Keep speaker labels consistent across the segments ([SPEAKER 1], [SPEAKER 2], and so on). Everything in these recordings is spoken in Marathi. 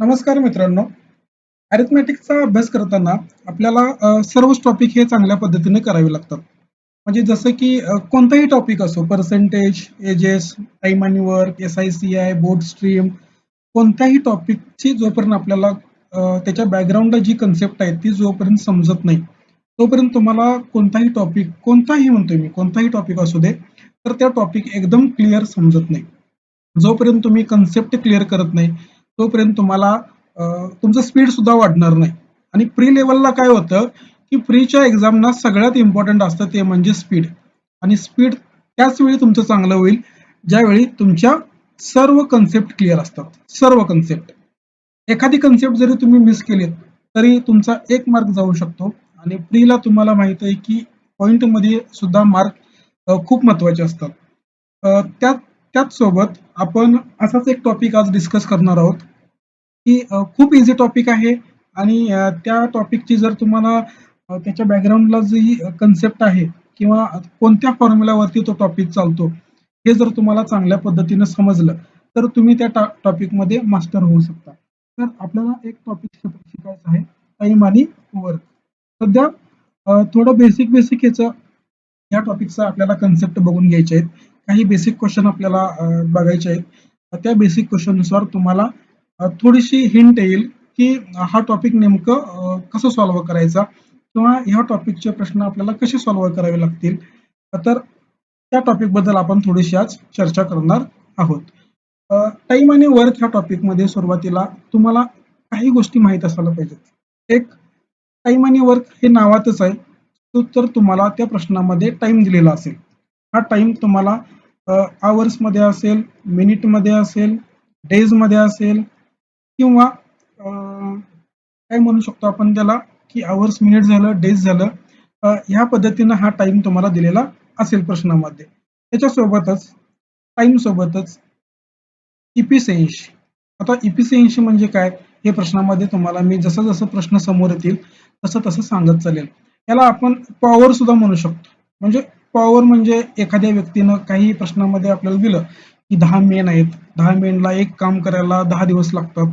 [SPEAKER 1] नमस्कार मित्रांनो. अरिथमेटिकचा अभ्यास करताना आपल्याला सर्वच टॉपिक हे चांगल्या पद्धतीने करावे लागतात. म्हणजे जसं की कोणताही टॉपिक असो, पर्सेंटेज, एजेस, टाईम आणि वर्क, SICI, बोर्ड स्ट्रीम, कोणत्याही टॉपिकची जोपर्यंत आपल्याला त्याच्या बॅकग्राऊंडला जी कन्सेप्ट आहे ती जोपर्यंत समजत नाही, तोपर्यंत तुम्हाला कोणताही टॉपिक, कोणताही म्हणतोय मी, कोणताही टॉपिक असू दे, तर त्या टॉपिक एकदम क्लिअर समजत नाही. जोपर्यंत तुम्ही कन्सेप्ट क्लिअर करत नाही, तोपर्यंत तुम्हाला तुमचं स्पीड सुद्धा वाढणार नाही. आणि प्री लेव्हलला काय होतं, की प्रीच्या एक्झामना सगळ्यात इम्पॉर्टंट असतं ते म्हणजे स्पीड. आणि स्पीड त्याच वेळी तुमचं चांगलं होईल, ज्यावेळी तुमच्या सर्व कन्सेप्ट क्लिअर असतात. सर्व कन्सेप्ट. एखादी कन्सेप्ट जरी तुम्ही मिस केलीत, तरी तुमचा 1 मार्क जाऊ शकतो. आणि प्रीला तुम्हाला माहिती आहे, की पॉइंटमध्ये सुद्धा मार्क खूप महत्त्वाचे असतात. त्याच त्याच सोबत आपण असाच एक टॉपिक आज डिस्कस करणार आहोत, की खूप इझी टॉपिक आहे आणि त्या टॉपिकची जर तुम्हाला त्याच्या बॅकग्राऊंडला जी कन्सेप्ट आहे किंवा कोणत्या फॉर्म्युलावरती तो टॉपिक चालतो, हे जर तुम्हाला चांगल्या पद्धतीनं समजलं, तर तुम्ही त्या टॉपिकमध्ये मास्टर होऊ शकता. तर आपल्याला एक टॉपिक शिकायचं आहे, टाईम आणि वर्क. सध्या थोडं बेसिक बेसिक या टॉपिकचा आपल्याला कन्सेप्ट बघून घ्यायचे आहेत. काही बेसिक क्वेश्चन आपल्याला बघायचे आहेत. त्या बेसिक क्वेश्चननुसार तुम्हाला थोडीशी हिंट येईल, की हा टॉपिक नेमकं कसं सॉल्व्ह करायचा किंवा ह्या टॉपिकचे प्रश्न आपल्याला कसे सॉल्व्ह करावे लागतील. तर त्या टॉपिकबद्दल आपण थोडीशी आज चर्चा करणार आहोत. टाईम आणि वर्क ह्या टॉपिकमध्ये सुरुवातीला तुम्हाला काही गोष्टी माहीत असायला पाहिजेत. एक, टाईम आणि वर्क हे नावातच आहे. तर तुम्हाला त्या प्रश्नामध्ये टाईम दिलेला असेल. हा टाईम तुम्हाला मध्ये असेल, मिनिटमध्ये असेल, डेजमध्ये असेल किंवा काय म्हणू शकतो आपण त्याला, की अवर्स, मिनिट झालं, डेज झालं. ह्या पद्धतीनं हा टाईम तुम्हाला दिलेला असेल प्रश्नामध्ये. त्याच्यासोबतच टाईम सोबतच इफिशियन्सी. आता इफिशियन्सी म्हणजे काय? हे प्रश्नामध्ये तुम्हाला मी जसं-जसं प्रश्न समोर येतील, तसं-तसं सांगत चालेल. याला आपण पॉवर सुद्धा म्हणू शकतो. म्हणजे पॉवर म्हणजे एखाद्या व्यक्तीनं काही प्रश्नामध्ये आपल्याला दिलं, की 10 मेन आहेत. 10 मेनला एक काम करायला 10 दिवस लागतात.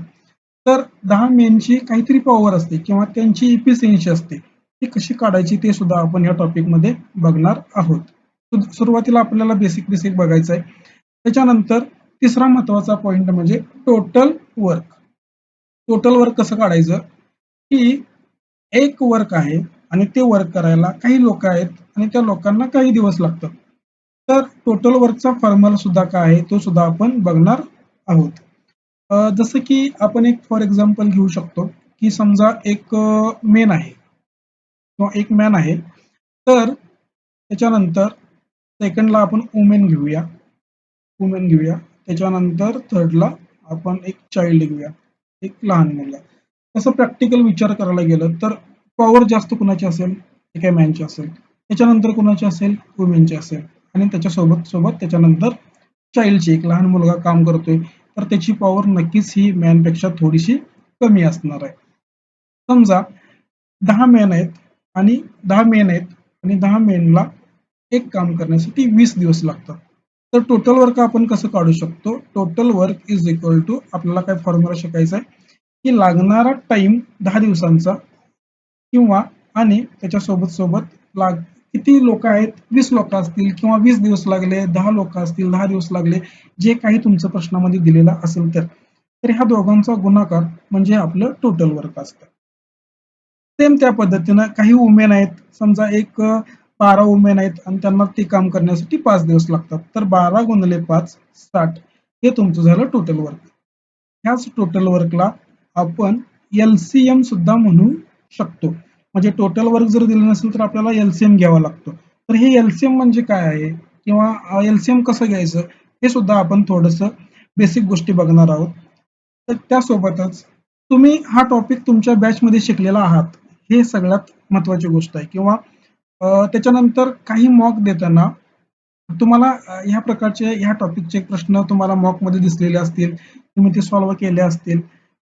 [SPEAKER 1] तर 10 मेनची काहीतरी पॉवर असते किंवा त्यांची इफिशियन्सी असते. ती कशी काढायची ते सुद्धा आपण या टॉपिकमध्ये बघणार आहोत. सुरुवातीला आपल्याला बेसिक बेसिक बघायचं आहे. त्याच्यानंतर तिसरा महत्वाचा पॉइंट म्हणजे टोटल वर्क. टोटल वर्क कसं काढायचं, की एक वर्क आहे आणि ते वर्क करायला काही लोक आहेत आणि त्या लोकांना काही दिवस लागतात. तर टोटल वर्कचा फॉर्म्युला सुद्धा काय आहे तो सुद्धा आपण बघणार आहोत. जसं की आपण एक फॉर एक्झाम्पल घेऊ शकतो, की समजा एक मेन आहे किंवा एक मॅन आहे. तर त्याच्यानंतर सेकंडला आपण वुमेन घेऊया. त्याच्यानंतर थर्डला आपण एक चाइल्ड घेऊया, एक लहान मुलगा. तसं प्रॅक्टिकल विचार करायला गेलं तर पॉवर जास्त कुणाची असेल? एका मॅनची असेल. त्याच्यानंतर कुणाची असेल? वुमेनची असेल. आणि त्याच्यासोबत सोबत त्याच्यानंतर चाइल्डची, एक लहान मुलगा काम करतोय, तर त्याची पॉवर नक्कीच ही मॅनपेक्षा थोडीशी कमी असणार आहे. समजा 10 मॅन आहेत आणि 10 मेन आहेत आणि 10 मेनला एक काम करण्यासाठी 20 दिवस लागतात. तर टोटल वर्क आपण कसं काढू शकतो? Total work is equal to आपल्याला काय फॉर्म्युला शिकायचा आहे, की लागणारा टाईम 10 दिवसांचा किंवा आणि त्याच्यासोबत सोबत किती लोकं आहेत? 20 लोकं असतील किंवा 20 दिवस लागले, 10 लोकं असतील, 10 दिवस लागले, जे काही तुमचं प्रश्नामध्ये दिलेलं असेल तर. तर ह्या दोघांचा गुणाकार म्हणजे आपलं टोटल वर्क असतं. सेम त्या पद्धतीनं काही वुमेन आहेत. समजा एक 12 वुमेन आहेत आणि त्यांना ते काम करण्यासाठी 5 दिवस लागतात. तर 12 गुणिले 5 60 हे तुमचं झालं टोटल वर्क. ह्याच टोटल वर्कला आपण LCM सुद्धा म्हणू शकतो. म्हणजे टोटल वर्क जर दिलं नसेल तर आपल्याला LCM घ्यावा लागतो. तर हे LCM म्हणजे काय आहे किंवा LCM कसं घ्यायचं हे सुद्धा आपण थोडंसं बेसिक गोष्टी बघणार आहोत. तर त्यासोबतच तुम्ही हा टॉपिक तुमच्या बॅचमध्ये शिकलेला आहात. हे सगळ्यात महत्त्वाची गोष्ट आहे किंवा त्याच्यानंतर काही मॉक देताना तुम्हाला ह्या प्रकारचे ह्या टॉपिकचे प्रश्न तुम्हाला मॉकमध्ये दिसलेले असतील. तुम्ही ते सॉल्व्ह केले असतील.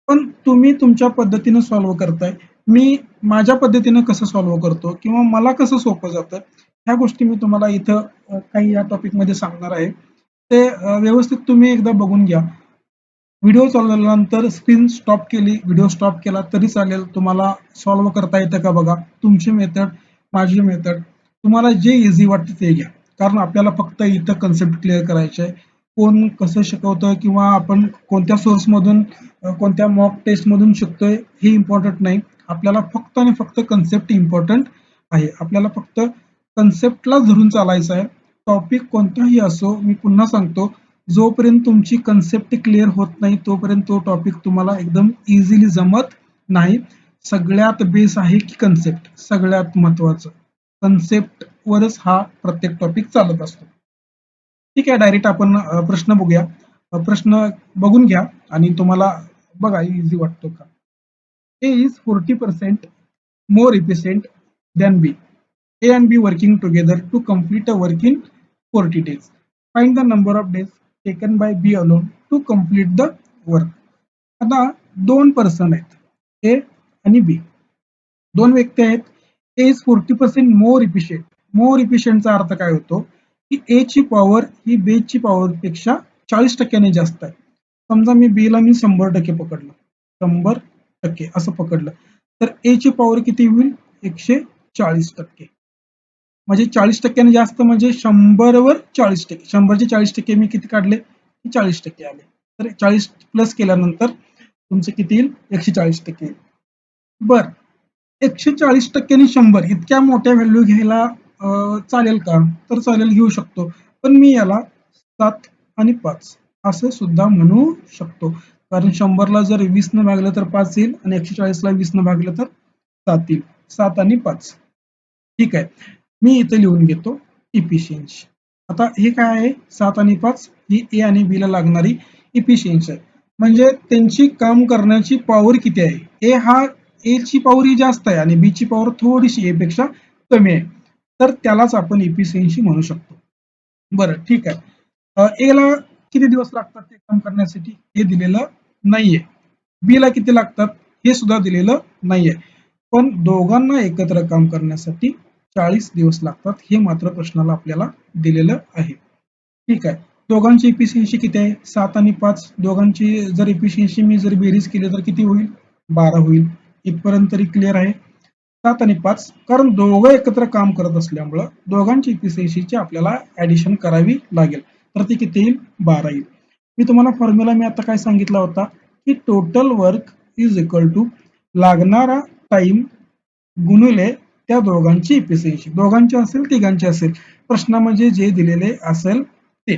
[SPEAKER 1] पण तुम्ही तुमच्या पद्धतीनं सॉल्व्ह करताय. मी माझ्या पद्धतीनं कसं सॉल्व्ह करतो किंवा मला कसं सोपं जातं, ह्या गोष्टी मी तुम्हाला इथं काही या टॉपिकमध्ये सांगणार आहे. ते व्यवस्थित तुम्ही एकदा बघून घ्या. व्हिडिओ चालवल्यानंतर स्क्रीन स्टॉप केली, व्हिडिओ स्टॉप केला तरी चालेल. तुम्हाला सॉल्व्ह करता येतं का बघा. तुमची मेथड, माझी मेथड, तुम्हाला जे इझी वाटतं ते घ्या. कारण आपल्याला फक्त इथं कन्सेप्ट क्लिअर करायचे आहे. कोण कसं शिकवतं किंवा आपण कोणत्या सोर्समधून कोणत्या मॉक टेस्टमधून शिकतोय हे इम्पॉर्टंट नाही. आपल्याला फक्त आणि फक्त कन्सेप्ट इम्पॉर्टंट आहे. आपल्याला फक्त कन्सेप्टला धरून चालायचं आहे. टॉपिक कोणताही असो, मी पुन्हा सांगतो, जोपर्यंत तुमची कन्सेप्ट क्लिअर होत नाही तोपर्यंत तो टॉपिक तुम्हाला एकदम इझिली जमत नाही. सगळ्यात बेस आहे की कन्सेप्ट, सगळ्यात महत्वाचं कन्सेप्ट वरच हा प्रत्येक टॉपिक चालत असतो. ठीक आहे, डायरेक्ट आपण प्रश्न बघूया. प्रश्न बघून घ्या आणि तुम्हाला बघा इझी वाटतो का. A is 40% more efficient than B. A and B working together to complete a work in 40 days. Find the number of days taken by B alone to complete the work. आता दोन पर्सन आहेत, ए आणि बी. दोन व्यक्ती आहेत. ए इज 40% मोर इफिशियंट. मोर इफिशियंटचा अर्थ काय होतो की ए ची पॉवर ही बी ची पॉवर पेक्षा 40% जास्त आहे. समजा मी 100% पकडलं, 100% असं पकडलं, तर ए ची पॉवर किती होईल, 140%. म्हणजे 40% जास्त म्हणजे 100 वर 40%. 100चे 40% मी किती काढले, 40% आले. तर 40 प्लस केल्यानंतर तुमचे किती येईल, 140% येईल. बर, 140% 100 इतक्या मोठ्या व्हॅल्यू घ्यायला चालेल का, तर चालेल, घेऊ शकतो. पण मी याला 7 आणि 5 असं सुद्धा म्हणू शकतो. कारण 100ला जर 20 न भागलं तर 5 येईल आणि 140ला 20 न भागलं तर 7 येईल. 7 आणि 5. ठीक आहे, मी इथे लिहून घेतो इफिशियन्सी. आता हे काय आहे, 7 आणि 5 ही ए आणि बी ला लागणारी इफिशियन्सी आहे. म्हणजे त्यांची काम करण्याची पॉवर किती आहे. ए ची पॉवर ही जास्त आहे आणि बी ची पॉवर थोडीशी ए पेक्षा कमी आहे. तर त्यालाच आपण इफिशियन्सी म्हणू शकतो. बरं, ठीक आहे. ए ला किती दिवस लागतात ते काम करण्यासाठी हे दिलेलं नाहीये. बी ला किती लागतात हे सुद्धा दिलेलं नाहीये. पण दोघांना एकत्र काम करण्यासाठी 40 दिवस लागतात हे मात्र प्रश्नाला आपल्याला दिलेलं आहे. ठीक आहे, दोघांची इफिशियन्सी किती आहे, 7 आणि 5. दोघांची जर इफिशियन्सी मी जर बेरीज केली तर किती होईल, 12 होईल. इथपर्यंत तरी क्लिअर आहे. 7 आणि 5 कारण दोघं एकत्र काम करत असल्यामुळं दोघांची इफिशियन्सीची आपल्याला ऍडिशन करावी लागेल. तर ती किती येईल, 12 येईल. मी तुम्हाला फॉर्म्युला मी आता काय सांगितला होता की total work is equal to लागणारा टाइम गुणिले त्या दोघांची इफिशियन्सी. दोघांची असेल तिघांची असेल, प्रश्नामध्ये जे दिलेले असेल ते.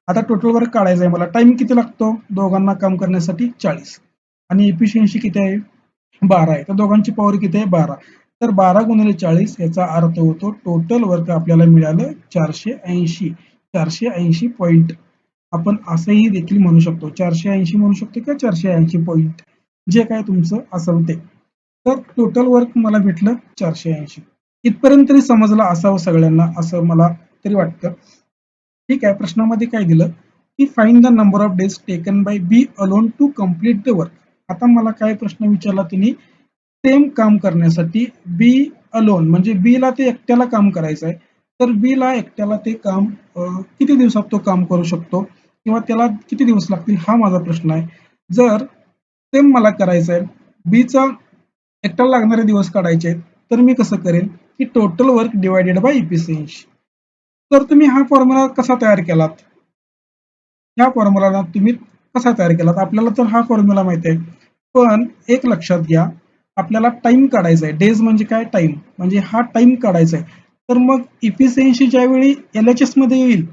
[SPEAKER 1] आता टोटल वर्क काढायचं आहे मला. टाइम किती लागतो दोघांना काम करण्यासाठी, 40, आणि इफिशियन्सी किती आहे, 12 आहे. तर दोघांची पॉवर किती आहे, 12. तर 12 गुणिले 40 याचा अर्थ होतो टोटल वर्क आपल्याला मिळालं 480. 480 पॉईंट. आपण असंही देखील म्हणू शकतो, 480 म्हणू शकतो किंवा 480 पॉईंट, जे काय तुमचं असेल ते. तर टोटल वर्क मला भेटलं 480. इथपर्यंत तरी समजलं असावं सगळ्यांना असं मला तरी वाटतं. ठीक आहे, प्रश्नामध्ये काय दिलं की find the number of days taken by B alone to complete the work. आता मला काय प्रश्न विचारला त्यांनी, सेम काम करण्यासाठी बी अलोन म्हणजे बी ला ते एकट्याला काम करायचं आहे, तर बी ला एकट्याला ते काम किती दिवसात तो काम करू शकतो किंवा त्याला किती दिवस लागतील हा माझा प्रश्न आहे. जर सेम मला करायचं आहे, बीचा एकट्याला लागणारे दिवस काढायचे आहेत, तर मी कसं करेन की total work divided by efficiency. तर तुम्ही हा फॉर्म्युला कसा तयार केलात, ह्या फॉर्म्युला तुम्ही कसा तयार केलात, आपल्याला तर हा फॉर्म्युला माहिती आहे. पण एक लक्षात घ्या, आपल्याला टाइम काढायचा आहे. डेज म्हणजे काय, टाइम म्हणजे हा टाइम काढायचा आहे. तर मग इफिशियन्सी ज्यावेळी LHS मध्ये येईल,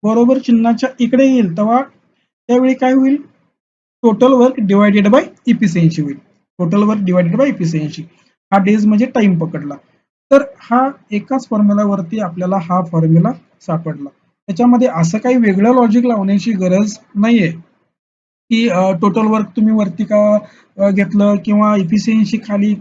[SPEAKER 1] बरोबर चिन्हाच्या इकडे येईल, तेव्हा त्यावेळी काय होईल, total work divided by efficiency होईल. Total work divided by efficiency. हा डेज म्हणजे टाइम पकडला. तर हा एकाच फॉर्म्युलावरती आपल्याला हा फॉर्म्युला सापडला. त्याच्यामध्ये असं काही वेगळं लॉजिक लावण्याची गरज नाहीये की टोटल वर्क तुम्ही वरती का घेतलं किंवा इफिशियन्सी खाली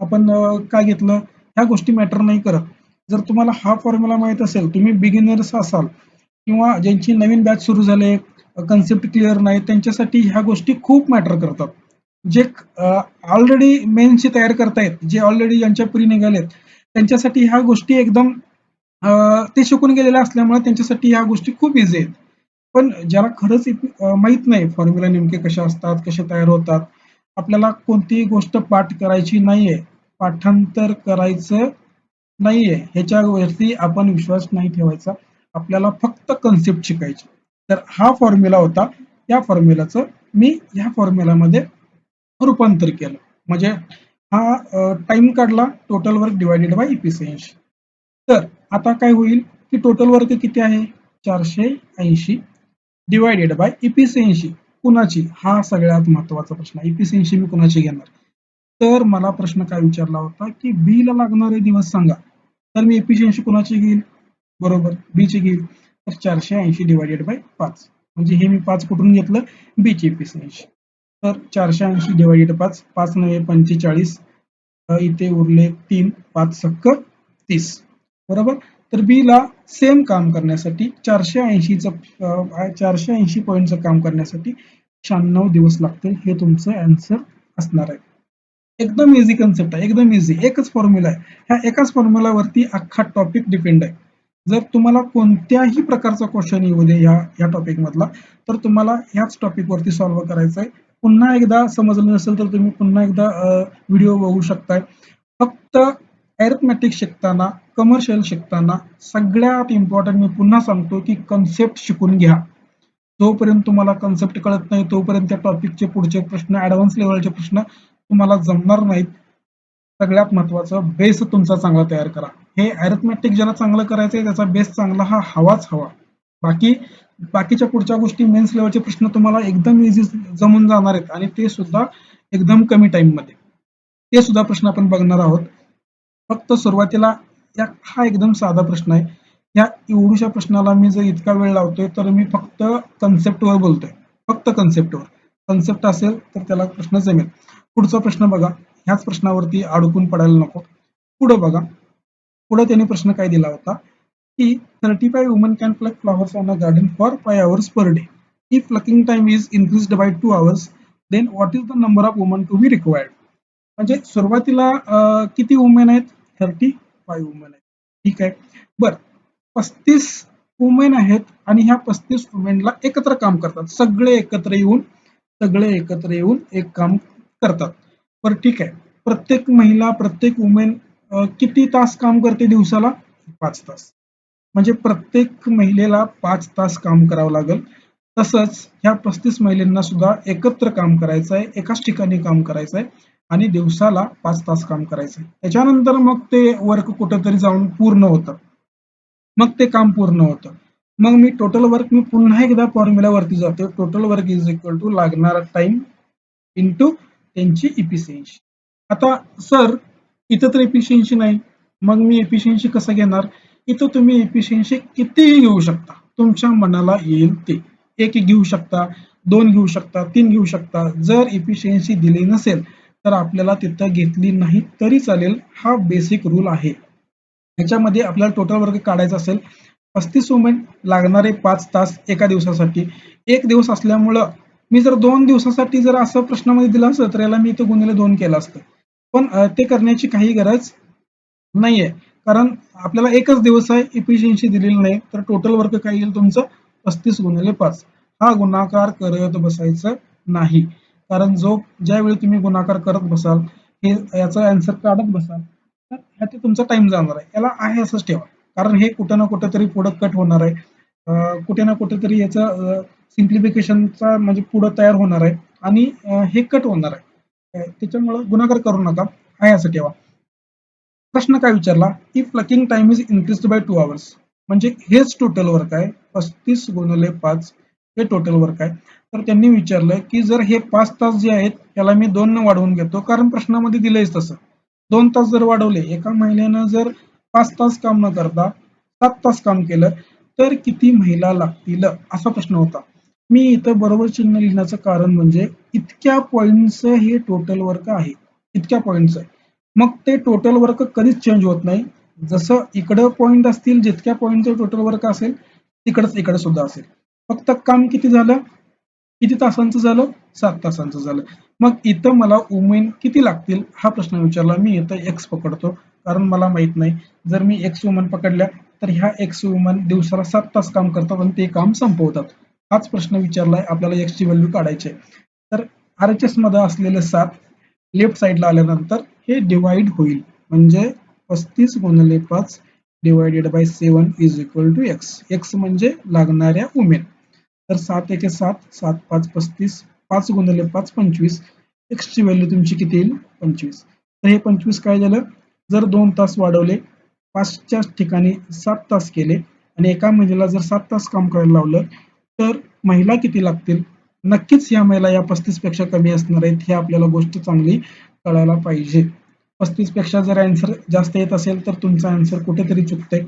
[SPEAKER 1] आपण का घेतलं, ह्या गोष्टी मॅटर नाही करत. जर तुम्हाला हा फॉर्म्युला माहित असेल, तुम्ही बिगिनर्स असाल किंवा ज्यांची नवीन बॅच सुरू झाले, कन्सेप्ट क्लिअर नाही, त्यांच्यासाठी ह्या गोष्टी खूप मॅटर करतात. जे ऑलरेडी मेन्सची तयार करतायत, जे ऑलरेडी यांच्या पुढे निघालेत, त्यांच्यासाठी ह्या गोष्टी एकदम ते शिकून गेलेल्या असल्यामुळे त्यांच्यासाठी ह्या गोष्टी खूप इझी आहेत. पण ज्याला खरंच माहित नाही फॉर्म्युला नेमके कसे असतात, कसे तयार होतात, आपल्याला कोणतीही गोष्ट पाठ करायची नाहीये, पाठांतर करायचं नाहीये, ह्याच्यावरती आपण विश्वास नाही ठेवायचा. आपल्याला फक्त कन्सेप्ट शिकायची. तर हा फॉर्म्युला होता. या फॉर्म्युलाचं मी ह्या फॉर्म्युलामध्ये रूपांतर केलं. म्हणजे हा टाइम काढला, total work divided by efficiency. तर आता काय होईल की टोटल वर्क किती आहे? 480 डिवायडेड बाय इफिशियन्सी कुणाची? हा सगळ्यात महत्वाचा प्रश्न आहे. इफिशियन्सी मी कुणाची घेणार? तर मला प्रश्न काय विचारला होता की बी ला लागणारे दिवस सांगा. तर मी इफिशियन्सी कुणाची घेईल? बरोबर, बी ची घेईल. तर 480 डिवायडेड बाय 5. म्हणजे हे मी 5 कुठून घेतलं? बी ची इफिशियन्सी. तर 480 डिवायडेड 5, 5 नव्हे 45, इथे उरले 3, 5 सक्क 30. बरोबर. तर बी ला सेम काम करण्यासाठी 480 पॉईंटचं काम करण्यासाठी 96 दिवस लागतील. हे तुमचं आन्सर असणार आहे. एकदम इझी कन्सेप्ट आहे, एकदम इझी. एकच फॉर्म्युला आहे. ह्या एकाच फॉर्म्युलावरती अख्खा टॉपिक डिपेंड आहे. जर तुम्हाला कोणत्याही प्रकारचा क्वेश्चन येऊ दे या टॉपिक मधला, तर तुम्हाला ह्याच टॉपिक वरती सॉल्व्ह करायचं आहे. पुन्हा एकदा समजलं नसेल तर तुम्ही पुन्हा एकदा व्हिडिओ बघू शकताय. फक्त अरिथमेटिक शिकताना, कमर्शियल शिकताना सगळ्यात इम्पॉर्टंट मी पुन्हा सांगतो की कन्सेप्ट शिकून घ्या. जोपर्यंत तुम्हाला कन्सेप्ट कळत नाही तोपर्यंत त्या टॉपिकचे पुढचे प्रश्न, ऍडव्हान्स लेवलचे प्रश्न तुम्हाला जमणार नाहीत. सगळ्यात महत्वाचं बेस तुमचा चांगला तयार करा. हे अरिथमेटिक ज्याला चांगलं करायचंय त्याचा बेस चांगला हा हवाच हवा. बाकी बाकीच्या पुढच्या गोष्टी मेन्स लेवलचे प्रश्न तुम्हाला एकदम इझी जमून जाणार आहेत आणि ते सुद्धा एकदम कमी टाइम मध्ये. ते सुद्धा प्रश्न आपण बघणार आहोत. फक्त सुरुवातीला हा एकदम साधा प्रश्न आहे. या एवढ्याशा प्रश्नाला मी जर इतका वेळ लावतोय तर मी फक्त कन्सेप्टवर बोलतोय. फक्त कन्सेप्टवर. कन्सेप्ट असेल तर त्याला प्रश्न जमेल. पुढचा प्रश्न बघा. ह्याच प्रश्नावरती अडकून पडायला नको. पुढे बघा. पुढे त्यांनी प्रश्न काय दिला होता की 35 woman can pluck flowers on a garden for 5 hours per day. If plucking time is increased by 2 hours, then what is the number of women to be required? म्हणजे सुरुवातीला किती वुमेन आहेत? 35 वुमेन आहेत. ठीक आहे. बर, 35 वुमेन आहेत आणि ह्या 35 वुमेनला एकत्र काम करतात. सगळे एकत्र येऊन एक काम करतात. बरं ठीक आहे. प्रत्येक महिला, प्रत्येक वुमेन किती तास काम करते दिवसाला? 5 तास. म्हणजे प्रत्येक महिलेला 5 तास काम करावं लागेल. तसंच ह्या 35 महिलांना सुद्धा एकत्र काम करायचं आहे, एकाच ठिकाणी काम करायचं आहे आणि दिवसाला 5 तास काम करायचं आहे. त्याच्यानंतर मग ते वर्क कुठंतरी जाऊन पूर्ण होतं. मग ते काम पूर्ण होतं. मग मी टोटल वर्क मी पुन्हा एकदा फॉर्म्युलावरती जातो. Total work is equal to लागणारा टाइम इंटू त्यांची इफिशियन्सी. आता सर इथं तर एफिशियन्सी नाही, मग मी एफिशियन्सी कसं घेणार? इथं तुम्ही एफिशियन्सी कितीही घेऊ शकता, तुमच्या मनाला येईल ते. एक घेऊ शकता, 2 घेऊ शकता, 3 घेऊ शकता. जर एफिशियन्सी दिली नसेल तर आपल्याला तिथं घेतली नाही तरी चालेल. हा बेसिक रूल आहे. ह्याच्यामध्ये आपल्याला टोटल वर्क काढायचा असेल 35 वुमेन, लागणारे 5 तास एका दिवसासाठी. एक दिवस असल्यामुळं मी जर 2 दिवसासाठी जर असं प्रश्नामध्ये दिलं असतं तर याला मी इथं गुणिले 2 केलं असतं. पण ते करण्याची काही गरज नाहीये. कारण आपल्याला एकच दिवस आहे, एफिशियन्सी दिलेली नाही. तर टोटल वर्क काय येईल तुमचं? 35 गुणिले 5. हा गुणाकार करत बसायचं नाही. कारण ज्यावेळी तुम्ही गुणाकार करत बसाल, याचा आन्सर काढत बसाल, तर ह्यात तुमचा टाइम जाणार आहे. याला आहे असंच ठेवा. कारण हे कुठं ना कुठेतरी पुढं कट होणार आहे. कुठे ना कुठेतरी याचं सिम्प्लिफिकेशनचा म्हणजे पुढं तयार होणार आहे आणि हे कट होणार आहे. त्याच्यामुळं गुणाकार करू नका, आहे असं ठेवा. प्रश्न काय विचारला? If plucking time is increased by 2 hours. म्हणजे हेच टोटल वर्क आहे. 35 गुणिले 5 हे टोटल वर्क आहे. तर त्यांनी विचारलं की जर हे 5 तास जे आहेत त्याला मी 2 ने वाढवून घेतो, कारण प्रश्नामध्ये दिलंयच तसं. 2 तास जर वाढवले, एका महिलेनं जर 5 तास काम न करता 7 तास काम केलं तर किती महिला लागतील? असा प्रश्न होता. मी इथं बरोबर चिन्ह लिहिण्याचं कारण म्हणजे इतक्या पॉइंटचं हे टोटल वर्क आहे. इतक्या पॉइंटचं. मग ते टोटल वर्क कधीच चेंज होत नाही. जसं इकडं पॉइंट असतील, जितक्या पॉइंटचं टोटल वर्क असेल तिकडंच इकडे सुद्धा असेल. फक्त काम किती झालं? किती तासांचं झालं? 7 तासांचं झालं. मग इथं मला वुमेन किती लागतील हा प्रश्न विचारला. मी इथं एक्स पकडतो, कारण मला माहित नाही. जर मी एक्स वुमन पकडल्या तर ह्या एक्स वुमन दिवसाला 7 तास काम करतात आणि ते काम संपवतात. हाच प्रश्न विचारलाय, आपल्याला x ची व्हॅल्यू काढायची आहे. तर RHS मध्ये असलेले 7 लेफ्ट साईडला आल्यानंतर हे डिवाइड होईल, म्हणजे 35 गुणिले 5 divided by 7 is equal to x. x म्हणजे लागणाऱ्या उमेन. तर 7 एके 7, 7 5 35, 5 गुणिले 5 25, x ची व्हॅल्यू तुमची किती येईल? 25. तर हे 25 काय झालं? जर 2 तास वाढवले, 5च्या ठिकाणी 7 तास केले आणि एका महिलेला जर 7 तास काम करायला लावलं, तर महिला किती लागतील? नक्कीच या महिला या 35 पेक्षा कमी असणार आहेत, ही आपल्याला गोष्ट चांगली कळायला पाहिजे. 35 पेक्षा जर आन्सर जास्त येत असेल तर तुमचा आन्सर कुठेतरी चुकतंय.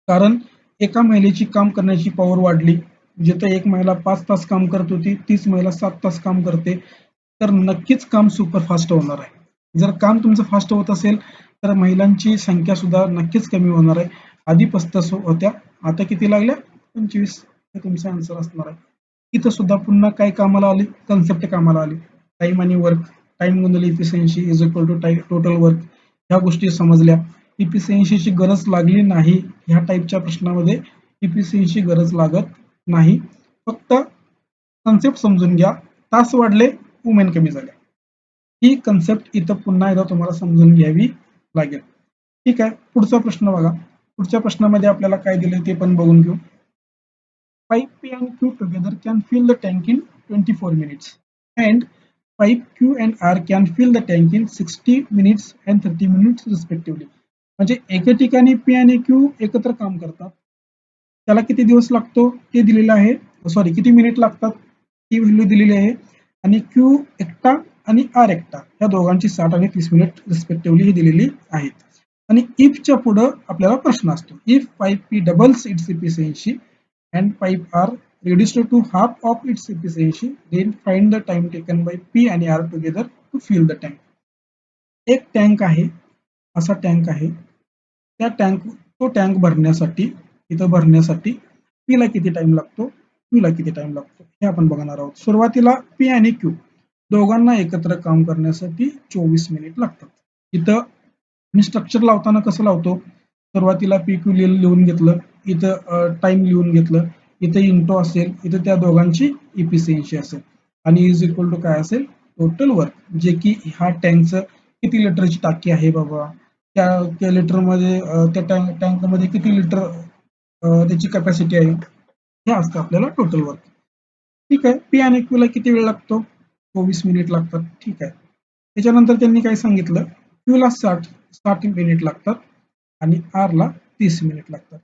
[SPEAKER 1] कारण एका महिलेची काम करण्याची पॉवर वाढली. जिथे एक महिला 5 तास काम करत होती, तीच महिला 7 तास काम करते, तर नक्कीच काम सुपर फास्ट होणार आहे. जर काम तुमचं फास्ट होत असेल तर महिलांची संख्या सुद्धा नक्कीच कमी होणार आहे. आधी 35 होत्या, आता किती लागल्या? 25. हे तुमचा आन्सर असणार आहे. इथं सुद्धा पुन्हा काय कामाला आली? कन्सेप्ट कामाला आली. टाइम आणि वर्क, टाइम गुणिले efficiency is equal to total work. ह्या गोष्टी समजल्या. इफिशियन्सीची गरज लागली नाही. ह्या टाईपच्या प्रश्नामध्ये इफिशियन्सी गरज लागत नाही. फक्त कन्सेप्ट समजून घ्या. तास वाढले, वुमेन कमी झाल्या. ही कन्सेप्ट इथं पुन्हा एकदा तुम्हाला समजून घ्यावी लागेल. ठीक आहे, पुढचा प्रश्न बघा. पुढच्या प्रश्नामध्ये आपल्याला काय दिलंय ते पण बघून घेऊ. Pipe P and Q together can fill the tank in 24 minutes and pipe Q and R can fill the tank in 60 minutes and 30 minutes respectively. म्हणजे एका ठिकाणी P आणि Q एकत्र काम करतात, त्याला किती दिवस लागतो ते दिलेलं आहे, सॉरी किती मिनिट लागतात ती व्हॅल्यू दिलेली आहे, आणि Q एकटा आणि R एकटा या दोघांची 60 आणि 30 मिनिट रिस्पेक्टिव्हली ही दिलेली आहेत. आणि इफच्या पुढं आपल्याला प्रश्न असतो, if pipe P doubles it's efficiency and pipe are reduced to half of its efficiency, then find the time taken by P and R together to fill the tank. एक टँक आहे, असा टँक आहे, त्या तो टँक भरण्यासाठी, इथं भरण्यासाठी P ला किती टाइम लागतो, Q ला किती टाइम लागतो हे आपण बघणार आहोत. सुरुवातीला P आणि Q दोघांना एकत्र काम करण्यासाठी 24 मिनिट लागतात. इथं मी स्ट्रक्चर लावताना कसं लावतो, सुरुवातीला PQ लिहून घेतलं, इथं टाइम लिहून घेतलं, इथं इंटो असेल, इथं त्या दोघांची इफिशियन्सी असेल आणि इज इक्वल टू काय असेल, टोटल वर्क, जे की ह्या टँकचं किती लिटरची टाकी आहे बाबा, त्या लिटरमध्ये त्या टँकमध्ये किती लिटर त्याची कॅपॅसिटी आहे, हे असतं आपल्याला टोटल वर्क. ठीक आहे, P आणि Q ला किती वेळ लागतो, 24 मिनिट लागतात. ठीक आहे, त्याच्यानंतर त्यांनी काय सांगितलं, Q ला 60 मिनिट लागतात आणि R ला 30 मिनिट लागतात.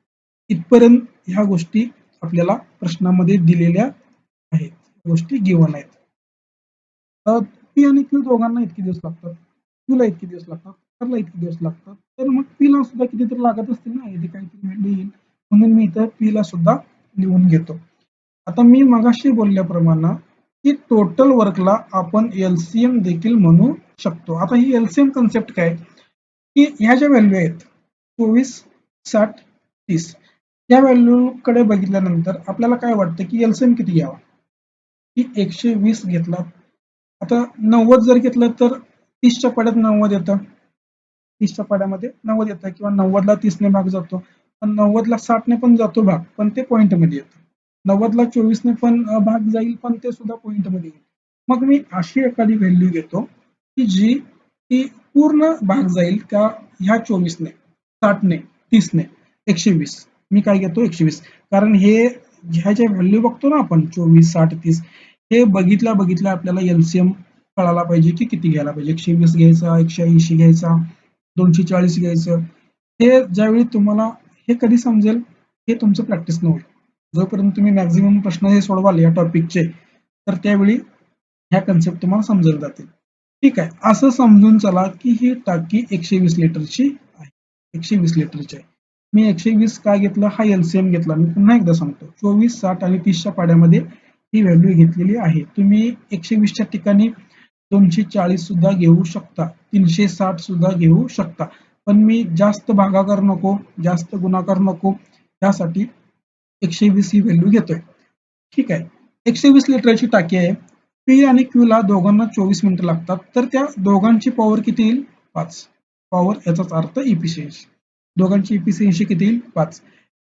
[SPEAKER 1] इथपर्यंत ह्या गोष्टी आपल्याला प्रश्नामध्ये दिलेल्या आहेत, गोष्टी गिव्हन आहेत. P आणि Q दोघांना इतके दिवस लागतात, Q ला इतके दिवस लागतात, R ला इतके दिवस लागतात, तर मग P ला सुद्धा कितीतरी लागत असतील ना, इथे काहीतरी व्हॅल्यू येईल, म्हणून मी इथं P ला सुद्धा लिहून घेतो. आता मी मगाशी बोलल्याप्रमाणे की टोटल वर्कला आपण LCM देखील म्हणू शकतो. आता ही LCM कन्सेप्ट काय, की ह्या ज्या व्हॅल्यू आहेत 24, 60, 30 या व्हॅल्यूकडे बघितल्यानंतर आपल्याला काय वाटतं की LCM किती घ्यावा, की 120 घेतला. आता 90 जर घेतलं तर 30च्या पाड्यात 90 येतं, 30च्या पाड्यामध्ये 90 येतं, किंवा 90ला 30ने भाग जातो, पण 90ला 60ने पण जातो भाग, पण ते पॉईंटमध्ये येतं. 90ला 24ने पण भाग जाईल, पण ते सुद्धा पॉईंटमध्ये येईल. मग मी अशी एखादी व्हॅल्यू घेतो की जी ती पूर्ण भाग जाईल का ह्या 24ने, 60ने, 30ने, 120. मी काय घेतो 120, कारण हे ह्या ज्या व्हॅल्यू बघतो ना आपण 24, 60, 30, हे बघितल्या आपल्याला LCM कळायला पाहिजे की किती घ्यायला पाहिजे, 120 घ्यायचा, 180 घ्यायचा, 240 घ्यायचं. हे ज्यावेळी तुम्हाला हे कधी समजेल, हे तुमचं प्रॅक्टिस न होईल. जोपर्यंत तुम्ही मॅक्झिमम प्रश्न हे सोडवाल या टॉपिकचे, तर त्यावेळी ह्या कन्सेप्ट तुम्हाला समजून जातील. ठीक आहे, असं समजून चला की ही टाकी 120 लिटरची आहे, 120 लिटरची आहे. मी 120 का घेतलं, हा LCM घेतला. मी पुन्हा एकदा सांगतो, 24, 60 आणि 30च्या पाड्यामध्ये ही व्हॅल्यू घेतलेली आहे. तुम्ही 120च्या ठिकाणी 240 सुद्धा घेऊ शकता, 360 सुद्धा घेऊ शकता, पण मी जास्त भागाकार नको, जास्त गुणाकार नको, त्यासाठी 120 ही व्हॅल्यू घेतोय. ठीक आहे, 120 लिटरची टाकी आहे. P आणि Q ला दोघांना 24 मिनिटं लागतात, तर त्या दोघांची पॉवर किती येईल, 5. पॉवर याचाच अर्थ इफिशियन्सी, दोघांची इफिशियन्सी किती येईल, 5.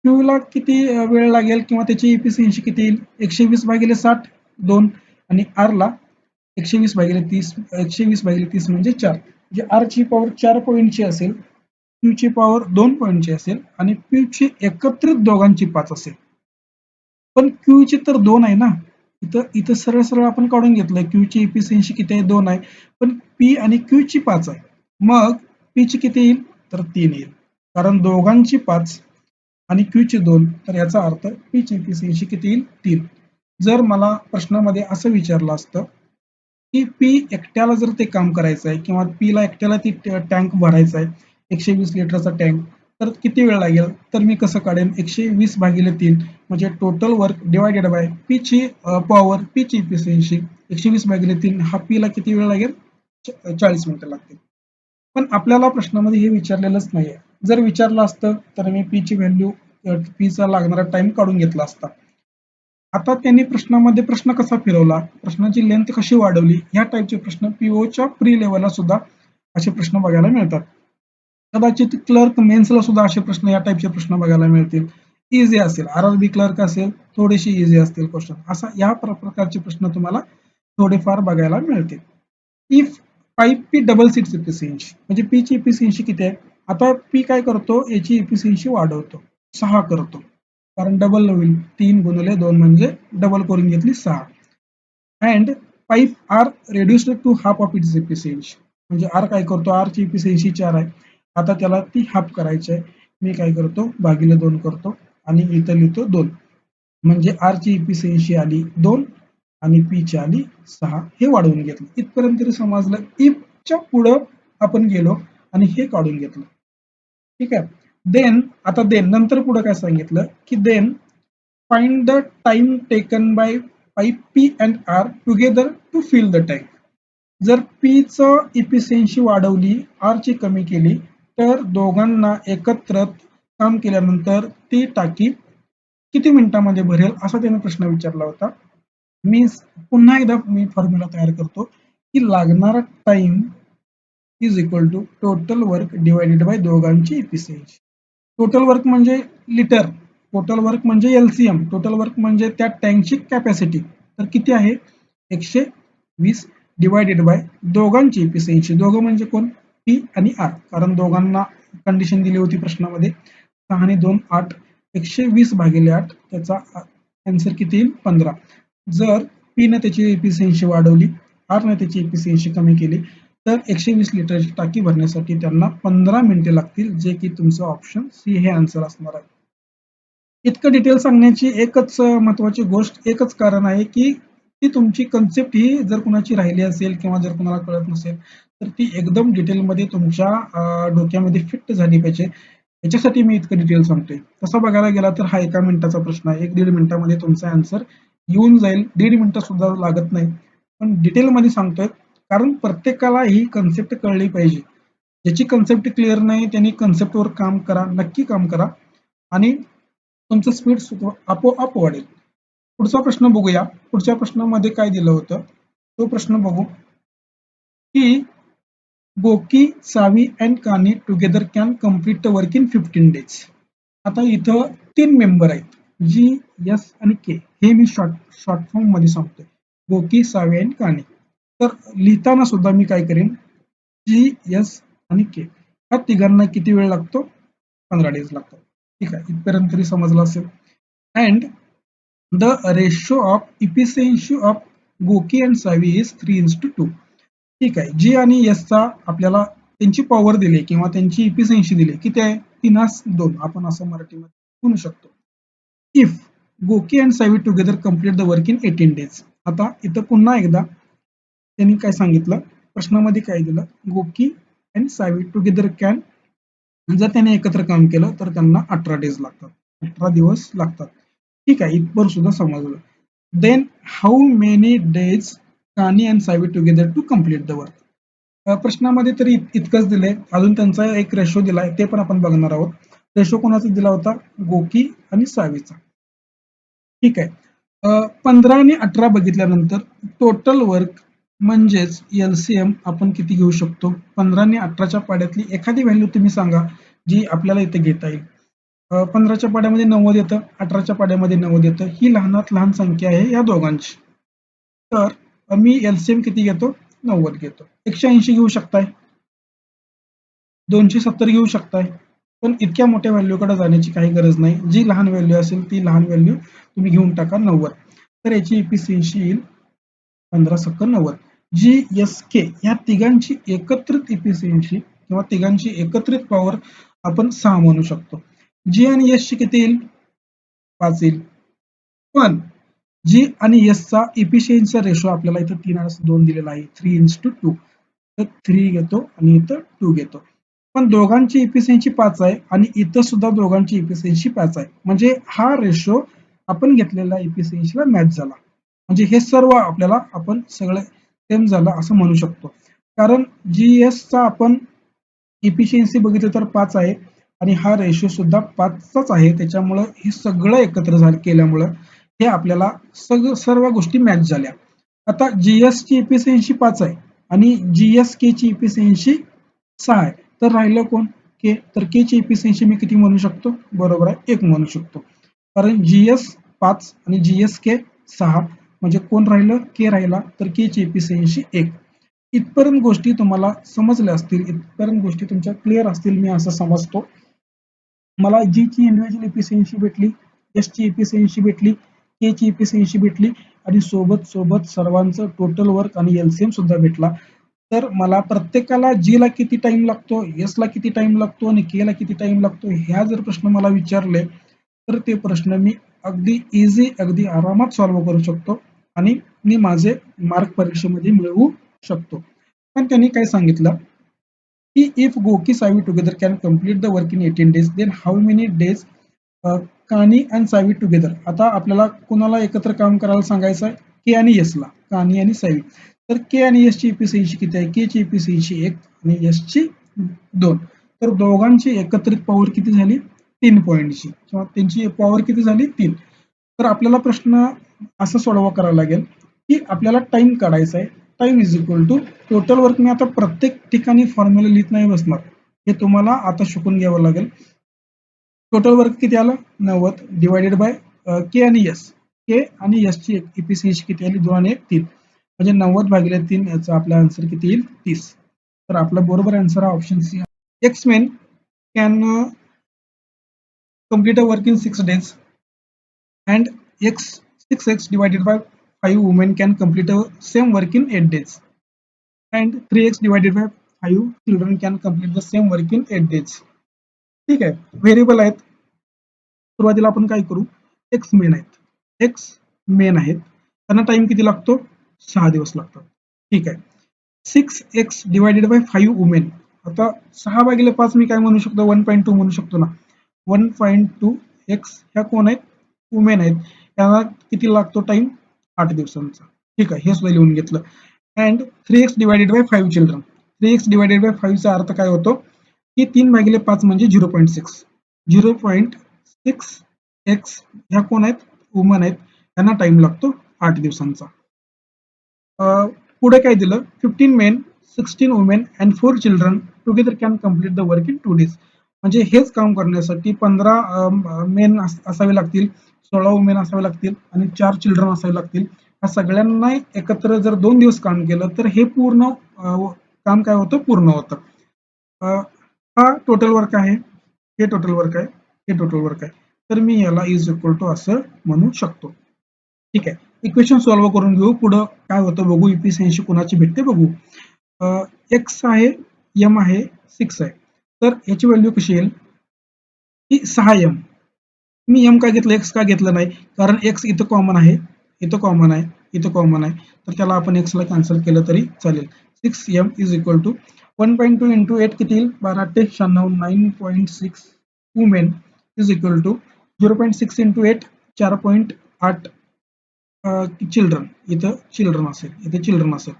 [SPEAKER 1] क्यू ला किती वेळ लागेल किंवा त्याची इफिशियन्सी किती येईल 120/60 2 आणि आर ला 120/30 120/30 म्हणजे 4 म्हणजे आर ची पॉवर 4 पॉईंटची असेल, क्यू ची पॉवर 2 पॉईंटची असेल आणि क्यू ची एकत्रित दोघांची 5 असेल. पण क्यू ची तर 2 आहे ना. इथं इथं सरळ सरळ आपण काढून घेतलंय क्यू ची इफिशियन्सी किती आहे 2 आहे, पण पी आणि क्यू ची 5 आहे. मग पी ची किती येईल तर 3 येईल, कारण दोघांची 5 आणि क्यू ची 2, तर याचा अर्थ पी ची इफिशियन्सी किती येईल 3. जर मला प्रश्नामध्ये असं विचारलं असतं की पी एकट्याला जर ते काम करायचं आहे किंवा पी ला एकट्याला ती टँक भरायचा आहे 120 लिटरचा टँक, तर किती वेळ लागेल, तर मी कसं काढेन 120/3 म्हणजे total work divided by P ची पॉवर, पी ची इफिशियन्सी 120/3 हा पी ला किती वेळ लागेल 40 मिनिटं लागतील. पण आपल्याला प्रश्नामध्ये हे विचारलेलंच नाहीये. जर विचारलं असतं तर मी पी ची व्हॅल्यू पी चा लागणारा टाइम काढून घेतला असता. आता त्यांनी प्रश्नामध्ये प्रश्न कसा फिरवला, प्रश्नाची लेंथ कशी वाढवली, ह्या टाईपचे प्रश्न पीओच्या प्री लेवलला सुद्धा असे प्रश्न बघायला मिळतात. कदाचित क्लर्क मेन्सला सुद्धा असे प्रश्न, या टाईपचे प्रश्न बघायला मिळतील. इझी असेल, आरआरबी क्लर्क असेल थोडेसे इझी असतील क्वेश्चन, असा या प्रकारचे प्रश्न तुम्हाला थोडेफार बघायला मिळतील. If pipe P double seats efficiency म्हणजे पी ची इफिशियन्सी किती आहे, आता पी काय करतो याची इफिशियन्सी वाढवतो 6 करतो, कारण डबल होईल 3 गुणिले 2 म्हणजे डबल करून घेतली 6. And pipe are reduced to half of its efficiency म्हणजे आर काय करतो, आर ची इफिशियन्सी 4 आहे, आता त्याला ती हाफ करायची आहे, मी काय करतो भागिले 2 करतो आणि इथं लिहितो 2, म्हणजे आर ची इफिशियन्सी आली 2 आणि पी ची आली 6. हे वाढवून घेतलं. इथपर्यंत तरी समजलं. इफच्या पुढं आपण गेलो आणि हे काढून घेतलं. ठीक आहे. देन आता नंतर पुढे काय सांगितलं की then find the time taken by pipe P and R together to fill the tank. जर पी चं इफिशियन्सी वाढवली, आर ची कमी केली, तर दोघांना एकत्र काम केल्यानंतर ती टाकी किती मिनिटांमध्ये भरेल असा त्याने प्रश्न विचारला होता. मी पुन्हा एकदा फॉर्म्युला तयार करतो की लागणारा time is equal to total work divided by दोघांची इफिशियन्सी. टोटल वर्क म्हणजे लिटर, टोटल वर्क म्हणजे एलसीएम, टोटल वर्क म्हणजे त्या टँकची कॅपॅसिटी, तर किती आहे 120 डिवायडेड बाय दोघांची इफिशियन्सी. दोघं म्हणजे कोण, पी आणि आर, कारण दोघांना कंडिशन दिली होती प्रश्नामध्ये 6 आणि 2 8, 120/8 त्याचा आन्सर किती येईल 15. जर पी ने त्याची इफिशियन्सी वाढवली, आर ने त्याची इफिशियन्सी कमी केली, तर 120 लिटरची टाकी भरण्यासाठी त्यांना 15 मिनिटे लागतील, जे की तुमचं ऑप्शन सी हे आन्सर असणार आहे. इतकं डिटेल सांगण्याची एकच महत्वाची गोष्ट, एकच कारण आहे की ती तुमची कन्सेप्ट ही जर कुणाची राहिली असेल किंवा जर कुणाला कळत नसेल तर ती एकदम डिटेलमध्ये तुमच्या डोक्यामध्ये फिट झाली पाहिजे. याच्यासाठी मी इतकं डिटेल सांगतोय. तसं बघायला गेला तर हा 1 मिनिटाचा प्रश्न आहे, 1-1.5 मिनिटामध्ये तुमचा आन्सर येऊन जाईल, 1.5 मिनिटं सुद्धा लागत नाही. पण डिटेलमध्ये सांगतोय कारण प्रत्येकाला ही कन्सेप्ट कळली पाहिजे. ज्याची कन्सेप्ट क्लिअर नाही त्यांनी कन्सेप्टवर काम करा, नक्की काम करा आणि तुमचं स्पीड आपोआप वाढेल. पुढचा प्रश्न बघूया. पुढच्या प्रश्नामध्ये काय दिलं होतं तो प्रश्न बघू की गोकी, सावी अँड कानी together can complete the work in 15 days. आता इथं 3 मेंबर आहेत, जी, एस आणि के, हे मी शॉर्ट फॉर्म मध्ये सांगतोय, गोकी, सावी अँड कानी. तर लिहिताना सुद्धा मी काय करेन, जी, एस आणि के ह्या तिघांना किती वेळ लागतो 15 days लागतात. ठीक आहे, इथपर्यंत तरी समजलं असेल. And the ratio of efficiency of Goki and Savi is 3:2. ठीक आहे, जी आणि एसचा आपल्याला त्यांची पॉवर दिली किंवा त्यांची इफिशियन्सी दिली, किती आहे 3:2, आपण असं मराठीमध्ये म्हणू शकतो. If Goki and Savi together complete the work in 18 days. आता इथं पुन्हा एकदा त्यांनी काय सांगितलं, प्रश्नामध्ये काय दिलं, Goki and Savi together can, जर त्याने एकत्र काम केलं तर त्यांना 18 days लागतात, 18 दिवस लागतात. ठीक आहे, इथपर सुद्धा समजलं. देन हाऊ मेनी डेज कानी and Savi together to complete the work. प्रश्नामध्ये तरी इतकंच दिलंय, अजून त्यांचा एक रेशो दिलाय ते पण आपण बघणार आहोत. रेशो कोणाचा दिला होता, गोकी आणि सावीचा. ठीक आहे, 15 आणि 18 बघितल्यानंतर टोटल वर्क म्हणजेच एलसीएम आपण किती घेऊ शकतो, 15 आणि 18च्या पाड्यातली एखादी व्हॅल्यू तुम्ही सांगा जी आपल्याला इथे घेता येईल. 15च्या पाड्यामध्ये 90 येतं, 18च्या पाड्यामध्ये 90 येतं. ही लहानात लहान संख्या आहे या दोघांची. तर मी एलसीएम किती घेतो? 90 घेतो. 180 घेऊ शकताय, 270 घेऊ शकताय. पण इतक्या मोठ्या व्हॅल्यूकडे जाण्याची काही गरज नाही. जी लहान व्हॅल्यू असेल ती लहान व्हॅल्यू तुम्ही घेऊन टाका 90. तर याची इफिशियन्सी येईल 15 90. जी-एस-के ह्या तिघांची एकत्रित इफिशियन्सी किंवा तिघांची एकत्रित पॉवर आपण 6 म्हणू शकतो. जी आणि एसची किती येईल? 5 येईल. पण जी आणि एसचा इफिशियन्सीचा रेशो आपल्याला इथं 3:2 दिलेला आहे. 3:2. तर 3 घेतो आणि इथं 2 घेतो. पण दोघांची इफिशियन्सी 5 आहे आणि इथं सुद्धा दोघांची इफिशियन्सी 5 आहे. म्हणजे हा रेशो आपण घेतलेल्या इफिशियन्सीला मॅच झाला. म्हणजे हे सर्व आपल्याला आपण सगळं सेम झालं असं म्हणू शकतो. कारण जी-एसचा आपण इफिशियन्सी बघितलं तर 5 आहे आणि हा रेशो सुद्धा 5चाच आहे. त्याच्यामुळं हे सगळं एकत्र केल्यामुळं हे आपल्याला सर्व गोष्टी मॅच झाल्या. आता जी-एसची इफिशियन्सी 5 आहे आणि जी-एस-केची इफिशियन्सी 6 आहे. तर राहिलं कोण? के. तर केची इफिशियन्सी मी किती म्हणू शकतो? बरोबर आहे 1 म्हणू शकतो. कारण जी-एस 5 आणि जी-एस-के 6 म्हणजे कोण राहिलं? के राहिला. तर केची इफिशियन्सी 1. इथपर्यंत गोष्टी तुम्हाला समजल्या असतील, इथपर्यंत गोष्टी तुमच्या क्लिअर असतील मी असं समजतो. मला जी ची इंडिव्हिज्युअल इफिशियन्सी भेटली, एस ची इफिशियन्सी भेटली, के ची इफिशियन्सी भेटली आणि सोबत सर्वांचं टोटल वर्क आणि एलसीएम सुद्धा भेटला. तर मला प्रत्येकाला जी ला किती टाइम लागतो, एस ला किती टाइम लागतो आणि के ला किती टाइम लागतो, ह्या जर प्रश्न मला विचारले तर ते प्रश्न मी अगदी इझी, अगदी आरामात सॉल्व्ह करू शकतो आणि मी माझे मार्क परीक्षेमध्ये मिळवू शकतो. पण त्यांनी काय सांगितलं की if Goki Savi together can complete the work in 18 days, then how many days कानी and सावी टुगेदर. आता आपल्याला कोणाला एकत्र काम करायला सांगायचं आहे? के आणि एस ला, कानी आणि सावी. तर के आणि एस ची इफिशियन्सी किती आहे? के ची इफिशियन्सी 1 आणि एस ची 2. तर दोघांची एकत्रित पॉवर किती झाली? 3 पॉईंटची किंवा त्यांची पॉवर किती झाली? 3. तर आपल्याला प्रश्न असा सोडवा करावा लागेल की आपल्याला टाइम काढायचा आहे. Time is equal to total work. मी आता प्रत्येक ठिकाणी फॉर्म्युला लिहित नाही बसणार. हे तुम्हाला आता शिकून घ्यावं लागेल. टोटल वर्क किती आलं? 90 डिवायडेड बाय के आणि एस. के आणि एस ची इफिशियन्सी किती आली? 2 आणि 1 3. म्हणजे 90 भागिले 3 याचा आपला आन्सर किती येईल? 30. तर आपला बरोबर आन्सर हा option C. X men can complete a work in 6 days and x 6x divided by 5 women can complete a same work in 8 days and 3x divided by 5 children can complete the same work in 8 days. ठीक आहे. व्हेरिएबल आहेत. सुरुवातीला आपण काय करू? एक्स मेन आहेत. एक्स मेन आहेत. त्यांना टाइम किती लागतो? 6 दिवस लागतात. ठीक आहे. 6x divided by 5 women. आता 6 भागिले 5 मी काय म्हणू शकतो? 1.2 म्हणू शकतो ना. 1.2 एक्स ह्या कोण आहेत? वुमेन आहेत. त्यांना किती लागतो टाइम? 8 दिवसांचा. ठीक आहे. हे सुद्धा लिहून घेतलं. And 3x divided by 5 children. 3x divided by 5 चा अर्थ काय होतो? की 3 भागिले 5 म्हणजे 0.6. 0.6 एक्स ह्या कोण आहेत? वुमन आहेत. त्यांना टाइम लागतो 8 दिवसांचा. पुढे काय दिलं? 15 main, 16 women and 4 children together can complete the work in 2 days. म्हणजे हेच काम करण्यासाठी 15 मेन असावे लागतील, 16 वुमेन असावे लागतील आणि 4 चिल्ड्रन असावे लागतील. या सगळ्यांना एकत्र जर 2 दिवस काम केलं तर हे पूर्ण काम काय होतं? पूर्ण होतं. हा टोटल वर्क आहे, हे टोटल वर्क आहे, हे टोटल वर्क आहे. तर मी याला इज इक्वल टू असं म्हणू शकतो. ठीक आहे. इक्वेशन सॉल्व्ह करून घेऊ. पुढं काय होतं बघू. इफिशियन्सी कुणाची भेटते बघू. एक्स आहे, एम आहे, 6 आहे. तर याची व्हॅल्यू कशी येईल? की 6m. मी एम का घेतलं, एक्स का घेतलं नाही? कारण एक्स इथं कॉमन आहे, इथं कॉमन आहे, इथं कॉमन आहे. तर त्याला आपण एक्सला कॅन्सल केलं तरी चालेल. 6m is equal to 1.2 into 8 किती येईल? 12×8 = 9.6 women is equal to 0.6 into 8 4.8 children. इथं चिल्ड्रन असेल, इथे चिल्ड्रन असेल.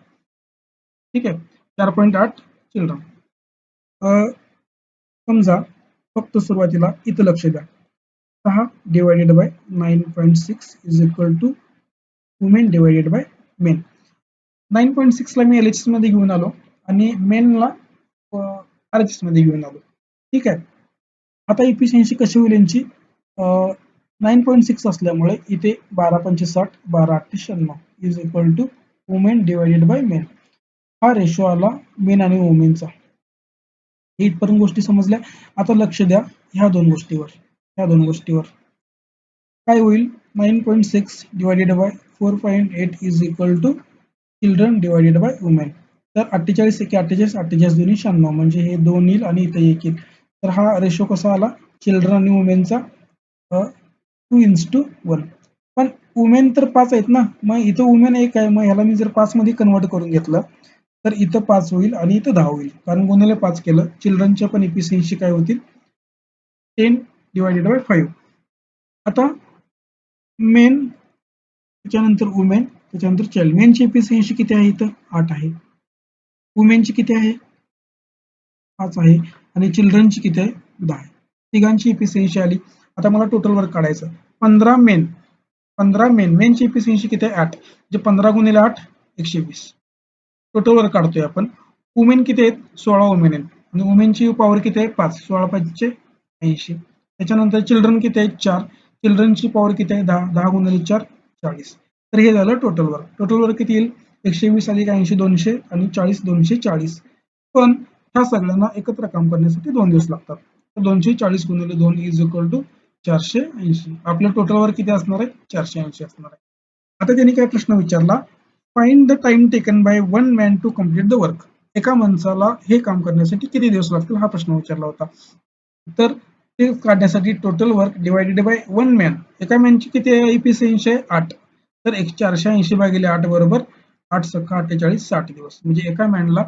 [SPEAKER 1] ठीक आहे. 4.8 चिल्ड्रन. समजा फक्त सुरुवातीला इथं लक्ष द्या. 6 divided by 9.6 is equal to women divided by men. 9.6 ला मी LHS मध्ये घेऊन आलो आणि मेनला RHS मध्ये घेऊन आलो. ठीक आहे. आता इफिशियन्सी कशी होईल यांची 9.6 असल्यामुळे इथे 12×5 = 60, 12×8 = 96 is equal to women divided by men. हा रेशो आला मेन आणि वुमेनचा. इथपर्यंत गोष्टी समजल्या. आता लक्ष द्या ह्या दोन गोष्टीवर. काय होईल 9.6 divided by 4.8 is equal to children divided by women. तर 48 एके 48, 48 दोन्ही 96 म्हणजे हे 2 येईल आणि इथे 1 येईल. तर हा रेशो कसा आला चिल्ड्रन आणि वुमेनचा 2:1. पण वुमेन तर 5 आहेत ना, मग इथं वुमेन 1 आहे, मग ह्याला मी जर 5 मध्ये कन्वर्ट करून घेतलं तर इथं 5 होईल आणि इथं 10 होईल, कारण गुणिले 5 केलं. चिल्ड्रनच्या पण इफिशियन्सी काय होतील 10 डिवायडेड बाय 5. आता मेन, त्याच्यानंतर वुमेन, त्याच्यानंतर चाइल्ड. मेनची इफिशियन्सी किती आहे इथं 8 आहे, वुमेनची किती आहे 5 आहे आणि चिल्ड्रनची किती आहे 10 आहे. तिघांची इफिशियन्सी आली. आता मला टोटल वर्क काढायचं. 15 मेनची इफिशियन्सी किती आहे 8, म्हणजे 15 गुणिले 8 120. टोटल वर्क काढतोय आपण. वुमेन किती आहेत 16 वुमेन आहेत आणि वुमेनची पॉवर किती आहे 5, 16 5 80. त्याच्यानंतर चिल्ड्रन किती आहेत 4, चिल्ड्रनची पॉवर किती आहे 10, 10 गुणिले 4 40. तर हे झालं टोटल वर्क. टोटल वर्क किती येईल 120 अधिक 80 200 आणि 40 240. पण ह्या सगळ्यांना एकत्र काम करण्यासाठी 2 दिवस लागतात. तर 240 गुणिले 2 इज इक्वल टू 480. आपलं टोटल वर्क किती असणार आहे 480 असणार आहे. आता त्यांनी काय प्रश्न विचारला, find the time taken by one man to complete the work. एका माणसाला हे काम करण्यासाठी किती दिवस लागतील हा प्रश्न विचारला होता. तर ते काढण्यासाठी total work divided bye one man. एका मॅनची किती आहे इफिशियन्सी आहे 8, तर 480 भागिले 8 बरोबर 8 सख्खा 48 60 दिवस. म्हणजे एका मॅनला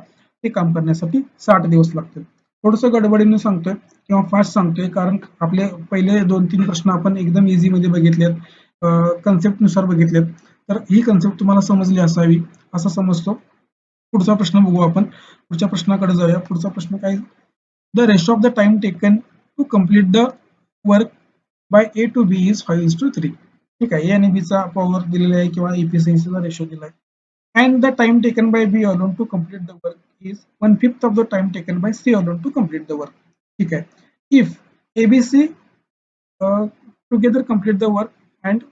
[SPEAKER 1] हे काम करण्यासाठी 60 दिवस लागतील. थोडंसं गडबडीने सांगतोय किंवा फास्ट सांगतोय, कारण आपले पहिले 2-3 प्रश्न आपण एकदम इझी मध्ये बघितलेत, कन्सेप्ट नुसार बघितलेत. तर ही कन्सेप्ट तुम्हाला समजली असावी असं समजतो. पुढचा प्रश्न बघू आपण. पुढच्या प्रश्नाकडे जाऊया. पुढचा प्रश्न काय, the ratio of the time taken to complete the work by A to B is 5:3. ठीक आहे, ए आणि बी चा पॉवर दिलेला आहे किंवा इफिशियन्सीचा रेशो दिला आहे. and the time taken by B alone to complete the work is 1/5 of the time taken by C alone to complete the work. ठीक आहे. If ABC together complete the work and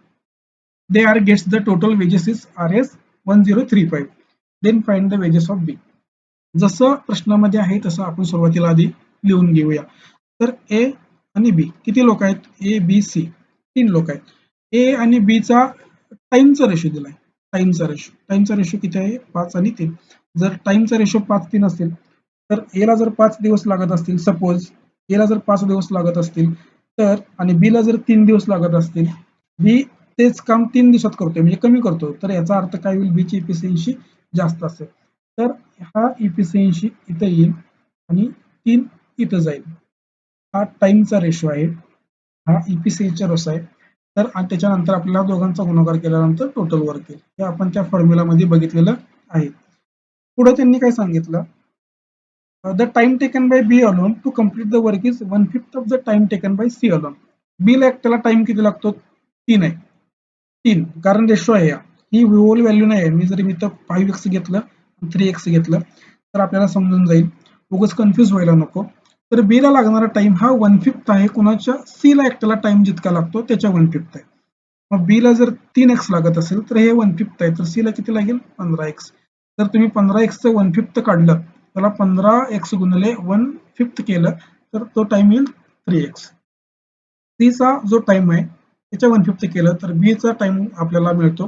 [SPEAKER 1] they are gets the total wages is Rs 1035, then find the wages of B. जसं प्रश्नामध्ये आहे तसं आपण सुरुवातीला आधी लिहून घेऊया. तर ए आणि बी किती लोक आहेत, ए बी सी 3 लोक आहेत. ए आणि बी चा टाइमचा रेशो दिलाय. टाइमचा रेशो किती आहे 5 आणि 3. जर टाइमचा रेशो 5-3 असेल तर ए ला जर 5 दिवस लागत असतील, सपोज ए ला जर 5 दिवस लागत असतील तर, आणि बी ला जर 3 दिवस लागत असतील, बी तेच काम 3 दिवसात करतोय म्हणजे कमी करतो, तर याचा अर्थ काय होईल बी ची इफिशियन्सी जास्त असेल. तर हा इफिशियन्सी इथं येईल आणि 3 इथं जाईल. हा टाइमचा रेशो आहे, हा इफिशियन्सीचा रेशो आहे. तर त्याच्यानंतर आपल्याला दोघांचा गुणाकार केल्यानंतर टोटल वर्क येईल. हे आपण त्या फॉर्म्युलामध्ये बघितलेलं आहे. पुढे त्यांनी काय सांगितलं, the time taken by B alone to complete the work is 1/5 of the time taken by C alone. B ला एकट्याला टाइम किती लागतो 3 आहे, 3 कारण रेशो आहे. ही होल व्हॅल्यू नाही आहे. मी जर इथं 5x घेतलं 3x घेतलं तर आपल्याला समजून जाईल, उगाच कन्फ्युज व्हायला नको. तर बी ला लागणारा टाइम हा 1/5 आहे, कुणाच्या सी ला एकट्याला टाइम जितका लागतो त्याच्या 1/5 आहे. मग बी ला जर 3x लागत असेल तर हे 1/5 आहे, तर सी ला किती लागेल 15x. जर तुम्ही 15x चं 1/5 काढलं, त्याला 15x गुणिले 1/5 केलं तर तो टाइम येईल 3x. सी चा जो टाइम आहे त्याच्या 1/5 केलं तर बी चा टाइम आपल्याला मिळतो.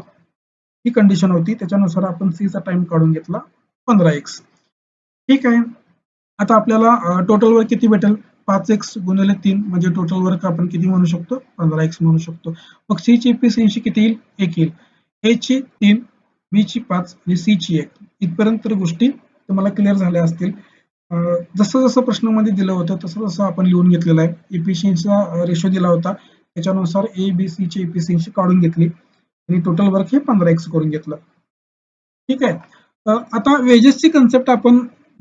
[SPEAKER 1] ही कंडिशन होती, त्याच्यानुसार आपण सी चा टाइम काढून घेतला 15x. ठीक आहे. आता आपल्याला टोटल वर्क किती भेटेल 5x गुणिले 3 म्हणजे टोटल वर्क आपण किती म्हणू शकतो 15x म्हणू शकतो. मग सी ची इफिशियन्सी किती येईल 1 येईल. ए ची 3, बी ची 5 आणि सी ची 1. इथपर्यंत तर गोष्टी तुम्हाला क्लिअर झाल्या असतील. जसं जसं प्रश्नामध्ये दिलं होतं तसं तसं आपण लिहून घेतलेलं आहे. इफिशियन्सीचा रेशो दिला होता, त्याच्यानुसार ए बी सी ची इफिशियन्सी काढून घेतली आणि टोटल वर्क हे 15x करून घेतलं. ठीक आहे. आता वेजेसची कन्सेप्ट आपण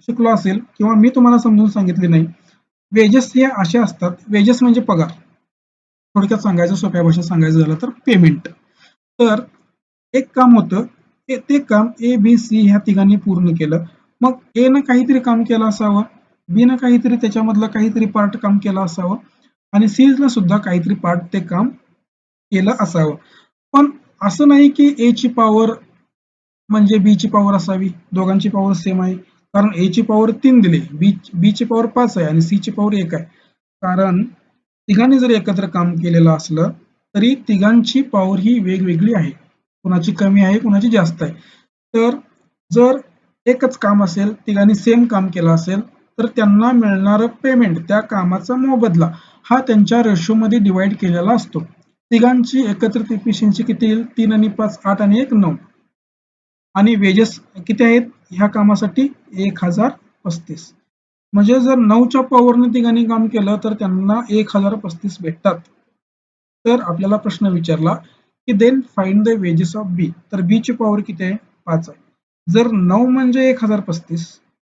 [SPEAKER 1] शिकलो असेल किंवा मी तुम्हाला समजून सांगितली नाही. वेजेस हे असे असतात, वेजेस म्हणजे पगार. थोडक्यात सांगायचं, सोप्या भाषेत सांगायचं झालं तर पेमेंट. तर एक काम होतं, ते काम ए बी सी ह्या तिघांनी पूर्ण केलं. मग ए न काहीतरी काम केलं असावं, बी न काहीतरी त्याच्यामधलं काहीतरी पार्ट काम केलं असावं आणि सीला सुद्धा काहीतरी पार्ट ते काम केलं असावं. पण असं नाही की ए ची पॉवर म्हणजे बी ची पॉवर असावी, दोघांची पॉवर सेम आहे. कारण ए ची पॉवर 3 दिली, बी ची पॉवर 5 आहे आणि सी ची पॉवर 1 आहे. कारण तिघांनी जर एकत्र काम केलेलं असलं तरी तिघांची पॉवर ही वेगवेगळी आहे. कुणाची कमी आहे, कुणाची जास्त आहे. तर जर एकच काम असेल, तिघांनी सेम काम केलं असेल, तर त्यांना मिळणारं पेमेंट, त्या कामाचा मोबदला हा त्यांच्या रेशोमध्ये डिवाइड केलेला असतो. तिघांची एकत्रित एफिशियन्सी किती येईल? 3 आणि 5 8 आणि 1 9. आणि वेजेस किती आहेत ह्या कामासाठी? 1035. म्हणजे जर 9च्या पॉवरने तिघांनी काम केलं तर त्यांना 1035 भेटतात. तर आपल्याला प्रश्न विचारला की then find the wages of B. तर बी ची पॉवर किती आहे? 5 आहे. जर 9 म्हणजे 1035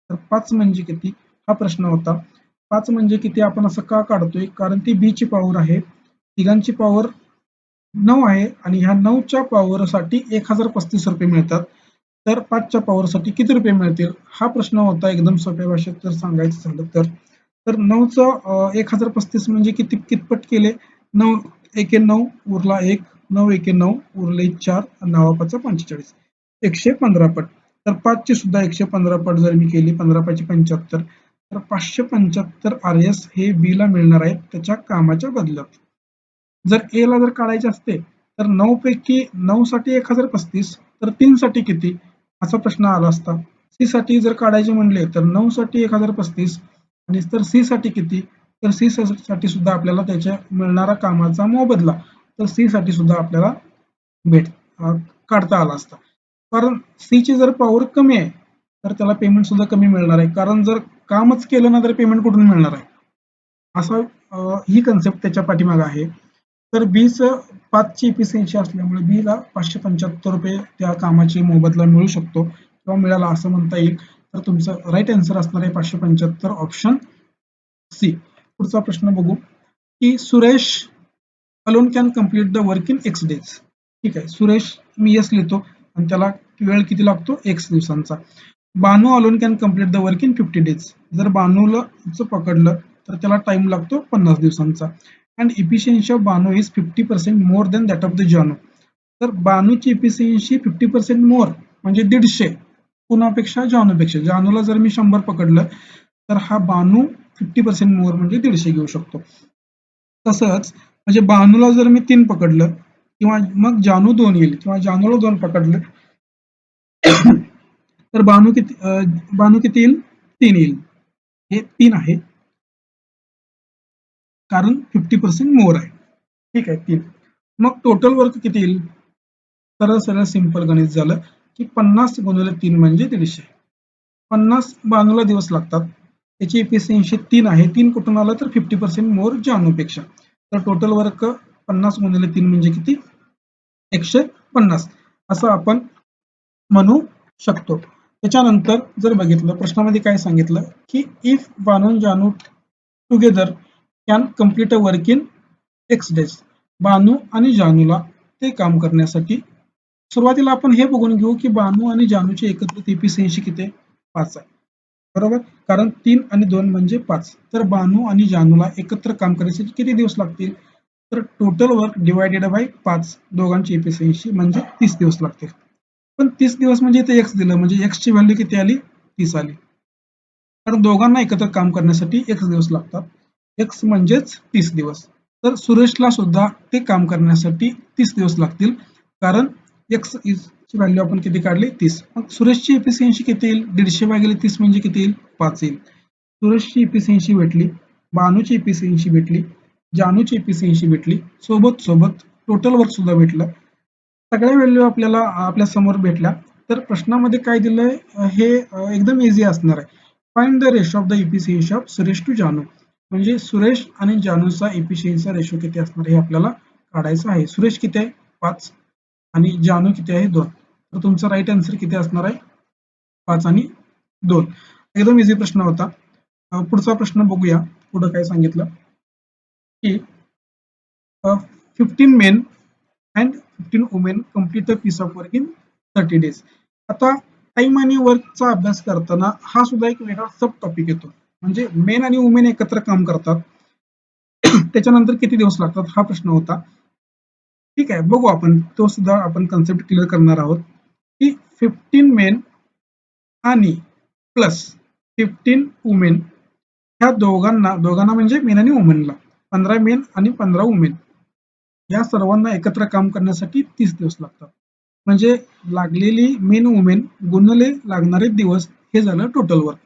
[SPEAKER 1] तर 5 म्हणजे किती? हा प्रश्न होता. 5 म्हणजे किती आपण असं का काढतोय? कारण ती बी ची पॉवर आहे. तिघांची पॉवर 9 आहे आणि ह्या 9च्या पॉवरसाठी 1035 रुपये मिळतात. तर 5च्या पॉवरसाठी किती रुपये मिळतील? हा प्रश्न होता एकदम सोप्या भाषेत जर सांगायचं झालं तर. तर 9चं 1035 म्हणजे किती कितपट केले? 9 एके 9 उरला 1, 9 एके 9 उरले 4 आणि 9 5 45. 115 पट. तर 5ची सुद्धा 115 पट जर मी केली, 15 5 75, तर 575 RS हे B ला मिळणार आहेत त्याच्या कामाच्या बदल्यात. जर ए ला जर काढायचे असते तर 9 पैकी 9 साठी 1035 तर 3 साठी किती? असा प्रश्न आला असता. सी साठी जर काढायचे म्हणले तर 9 साठी 1035 आणि तर सी साठी किती? तर सी साठी सुद्धा आपल्याला त्याच्या मिळणारा कामाचा मोबदला, तर सी साठी सुद्धा आपल्याला भेट काढता आला असता. कारण सी ची जर पॉवर कमी आहे तर त्याला पेमेंट सुद्धा कमी मिळणार आहे. कारण जर कामच केलं ना तर पेमेंट कुठून मिळणार आहे? असं ही कन्सेप्ट त्याच्या पाठीमागे आहे. तर बीचं 5 ची इफिशियन्सी असल्यामुळे बीला 575 रुपये त्या कामाची मोबदला मिळू शकतो किंवा मिळाला असं म्हणता येईल. तर तुमचं राईट आन्सर असणार आहे 575 ऑप्शन सी. पुढचा प्रश्न बघू की Suresh alone can complete the work in X days. ठीक आहे, सुरेश मी यस लिहितो आणि त्याला वेळ किती लागतो? एक्स दिवसांचा. Banu alone can complete the work in 50 days. जर बानूला पकडलं तर त्याला टाइम लागतो 50 दिवसांचा. And efficiency of Banu is 50% more than that of the Janu. तर बानूची इफिशियन्सी 50% मोर म्हणजे 150 कुणापेक्षा? जानूपेक्षा. जानूला जर मी 100 पकडलं तर हा बानू 50% मोर म्हणजे 150 घेऊ शकतो. तसंच म्हणजे बानूला जर मी 3 पकडलं किंवा मग जानू 2 येईल किंवा जानूला 2 पकडलं तर बानू किती येईल? 3 येईल. हे 3 आहे कारण 50% मोर आहे. ठीक आहे, 3. मग टोटल वर्क किती येईल? सरळ सरळ सिंपल गणित झालं की 50 गुणिले 3 म्हणजे 150. 50 बानूला दिवस लागतात. त्याची एफिशियन्सी 3 आहे. 3 कुठून आलं? तर 50% मोर जानूपेक्षा. तर टोटल वर्क 50 गुणिले 3 म्हणजे किती? 150 असं आपण म्हणू शकतो. त्याच्यानंतर जर बघितलं प्रश्नामध्ये काय सांगितलं की if Banu and Janu together can complete a work in X days. Banu आणि जानूला ते काम करण्यासाठी सुरुवातीला आपण हे बघून घेऊ की बानू आणि जानूची एकत्रित एफिशियन्सी किती आहे? 5 आहे. बरोबर? कारण 3 आणि 2 म्हणजे 5. तर बानू आणि जानूला एकत्र काम करण्यासाठी किती दिवस लागतील? तर टोटल वर्क डिवायडेड बाय 5 दोघांची एफिशियन्सी म्हणजे 30 दिवस लागतील. पण 30 दिवस म्हणजे इथे एक्स दिलं म्हणजे एक्स ची व्हॅल्यू किती आली? 30 आली. कारण दोघांना एकत्र काम करण्यासाठी एक्स दिवस लागतात. एक्स म्हणजेच 30 दिवस. तर सुरेशला सुद्धा ते काम करण्यासाठी 30 दिवस लागतील. कारण एक्स ची व्हॅल्यू आपण किती काढली? 30. मग सुरेशची एफिशियन्सी किती येईल? 150 भागिले 30 म्हणजे किती येईल? 5 येईल. सुरेशची एफिशियन्सी भेटली, बानूची एफिशियन्सी भेटली, जानूची एफिशियन्सी भेटली, सोबत सोबत टोटल वर्क सुद्धा भेटलं. सगळ्या व्हॅल्यू आपल्याला आपल्या समोर भेटल्या. तर प्रश्नामध्ये काय दिलंय हे एकदम इझी असणार आहे. Find the ratio of the efficiency of Suresh to Janu. म्हणजे सुरेश आणि जानूचा एफिशियन्सीचा रेशो किती असणार हे आपल्याला काढायचं आहे. सुरेश किती आहे? 5 आणि जानू किती आहे? 2. तर तुमचा राईट आन्सर किती असणार आहे? 5 आणि 2. एकदम इझी प्रश्न होता. पुढचा प्रश्न बघूया. पुढे काय सांगितलं की 15 men and 15 women complete a piece of work in 30 days. आता टाइम आणि वर्कचा अभ्यास करताना हा सुद्धा एक वेगळा सब टॉपिक येतो. म्हणजे मेन आणि वुमेन एकत्र काम करतात. त्याच्यानंतर किती दिवस लागतात हा प्रश्न होता. ठीक आहे, बघू आपण तो सुद्धा आपण कन्सेप्ट क्लिअर करणार आहोत की 15 मेन आणि प्लस 15 वुमेन ह्या दोघांना म्हणजे मेन आणि वुमेनला 15 मेन आणि 15 वुमेन या सर्वांना एकत्र काम करण्यासाठी 30 दिवस लागतात. म्हणजे लागलेली मेन वुमेन गुणले लागणारे दिवस हे झालं टोटल वर्क.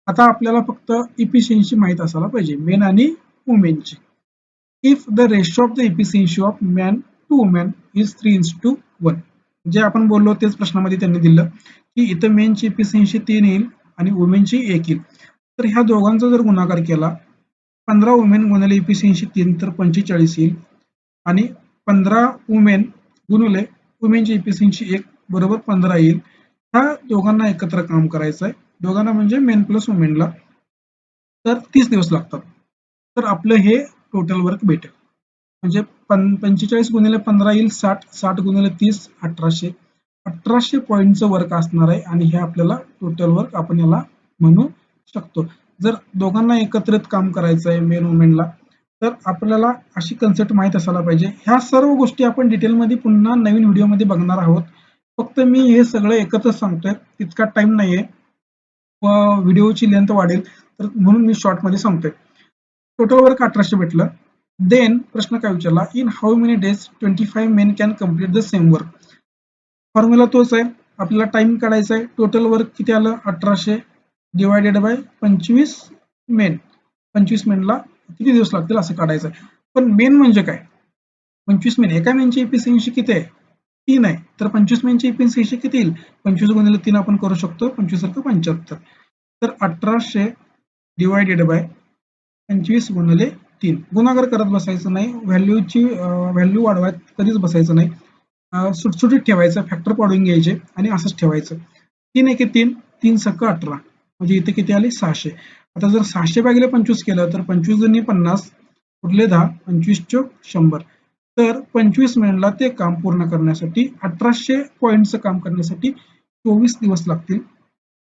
[SPEAKER 1] आता आपल्याला फक्त इफिशियन्सी माहित असायला पाहिजे मेन आणि वुमेनची. If the ratio of the efficiency of man to woman is 3:1. जे आपण बोललो तेच प्रश्नामध्ये त्यांनी दिलं की इथं मेनची इफिशियन्सी 3 येईल आणि वुमेनची 1 येईल. तर ह्या दोघांचा जर गुणाकार केला 15 वुमेन गुणिले इफिशियन्सी 3 तर 45 येईल आणि 15 वुमेन गुणिले वुमेनची इफिशियन्सी 1 बरोबर 15 येईल. ह्या दोघांना एकत्र काम करायचं आहे. दोघांना म्हणजे मेन प्लस वुमेनला. तर 30 दिवस लागतात. तर आपलं हे टोटल वर्क भेटेल. म्हणजे 45 गुणिले 15 येईल 60, 60 गुणिले 30 1800. 1800 पॉईंटचं वर्क असणार आहे आणि हे आपल्याला टोटल वर्क आपण याला म्हणू शकतो. जर दोघांना एकत्रित काम करायचं आहे मेन वुमेनला तर आपल्याला अशी कन्सेप्ट माहित असायला पाहिजे. ह्या सर्व गोष्टी आपण डिटेलमध्ये पुन्हा नवीन व्हिडिओमध्ये बघणार आहोत. फक्त मी हे सगळं एकत्र सांगतोय, तितका टाइम नाहीये व व्हिडिओची लेंथ वाढेल तर म्हणून मी शॉर्टमध्ये सांगतोय. टोटल वर्क 1800 भेटलं. देन प्रश्न काय विचारला, in how many days 25 main can complete the same work. Formula तोच आहे, आपल्याला टाइम काढायचा आहे. टोटल वर्क किती आलं 1800 डिवायडेड बाय 25 मेन. 25 मेनला किती दिवस लागतील असं काढायचं आहे. पण मेन म्हणजे काय, 25 मेन, एका मेनची इफिशियन्सी किती आहे 3 आहे, तर 25 मेनची इफिशियन्सी किती येईल 25 गुणिले 3 आपण करू शकतो 25 75. तर 1800 डिवायडेड बाय 25 गुणिले 3. गुणाकार करत बसायचं नाही, व्हॅल्यूची व्हॅल्यू वाढवायत कधीच बसायचं नाही. सुटसुटीत ठेवायचं, फॅक्टर पाडून घ्यायचे आणि असंच ठेवायचं. 3 एके 3, 3 सक 18, म्हणजे इथे किती आले 600. आता जर 600 भागिले 25 केलं तर 25 दुनी 50, उरले 10, 25 चोक 100. तर 25 मिनिटला ते काम पूर्ण करण्यासाठी 1800 पॉईंटचं काम करण्यासाठी 24 दिवस लागतील.